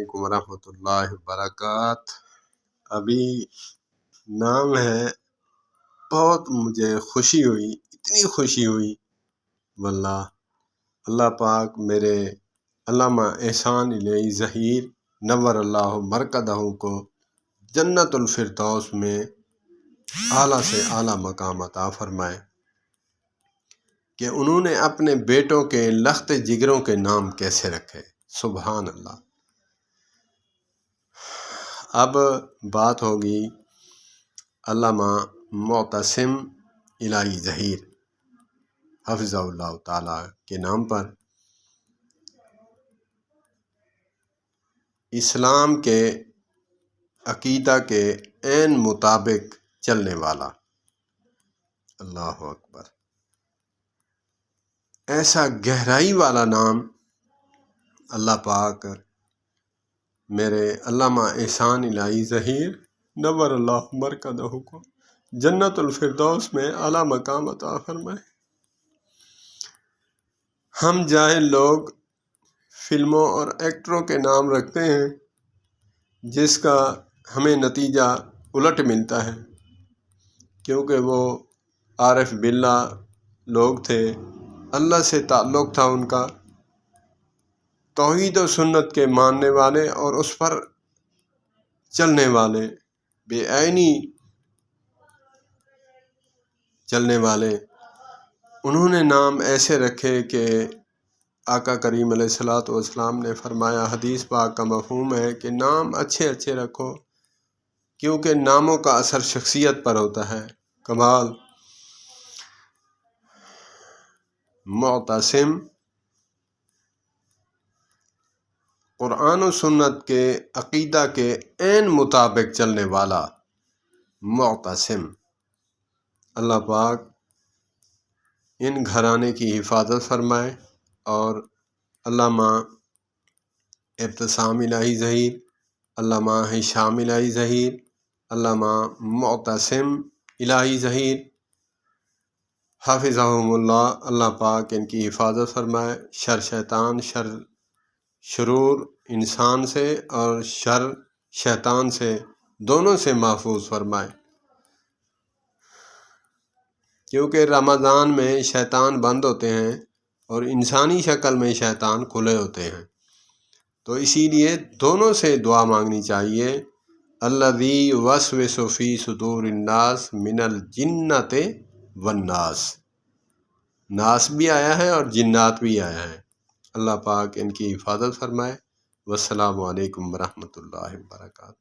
علیکم ورحمۃ اللہ وبرکاتہ۔ ابھی نام ہے، بہت مجھے خوشی ہوئی، اتنی خوشی ہوئی واللہ۔ اللہ پاک میرے علامہ احسان الہی ظہیر نور اللہ مرکزہ کو جنت الفردوس میں اعلیٰ سے اعلیٰ مقام عطا فرمائے کہ انہوں نے اپنے بیٹوں کے لخت جگروں کے نام کیسے رکھے، سبحان اللہ۔ اب بات ہوگی علامہ معتصم الہی ظہیر حفظہ اللہ تعالی کے نام پر۔ اسلام کے عقیدہ کے عین مطابق چلنے والا، اللہ اکبر، ایسا گہرائی والا نام اللہ پاک میرے علامہ احسان الہی ظہیر نور اللہ مرکزہ کو جنت الفردوس میں اعلیٰ مقام عطا فرمائے۔ ہم جاہل لوگ فلموں اور ایکٹروں کے نام رکھتے ہیں جس کا ہمیں نتیجہ الٹ ملتا ہے، کیونکہ وہ عارف باللہ لوگ تھے، اللہ سے تعلق تھا ان کا، توحید و سنت کے ماننے والے اور اس پر چلنے والے، بے عینی چلنے والے۔ انہوں نے نام ایسے رکھے کہ آقا کریم علیہ الصلوۃ والسلام نے فرمایا، حدیث پاک کا مفہوم ہے کہ نام اچھے اچھے رکھو، کیونکہ ناموں کا اثر شخصیت پر ہوتا ہے۔ کمال معتصم، قرآن و سنت کے عقیدہ کے عین مطابق چلنے والا، معتصم۔ اللہ پاک ان گھرانے کی حفاظت فرمائے اور علامہ ابتسام الہی ظہیر، علامہ ہشام الہی ظہیر، علامہ معتصم الہی ظہیر حافظہم اللہ، اللہ پاک ان کی حفاظت فرمائے، شر شیطان، شرور انسان سے اور شر شیطان سے، دونوں سے محفوظ فرمائے، کیونکہ رمضان میں شیطان بند ہوتے ہیں اور انسانی شکل میں شیطان کھلے ہوتے ہیں، تو اسی لیے دونوں سے دعا مانگنی چاہیے۔ الذی یوسوس فی صدور الناس من الجنۃ والناس، ناس بھی آیا ہے اور جنات بھی آیا ہے۔ اللہ پاک ان کی حفاظت فرمائے۔ والسلام علیکم ورحمۃ اللہ وبرکاتہ۔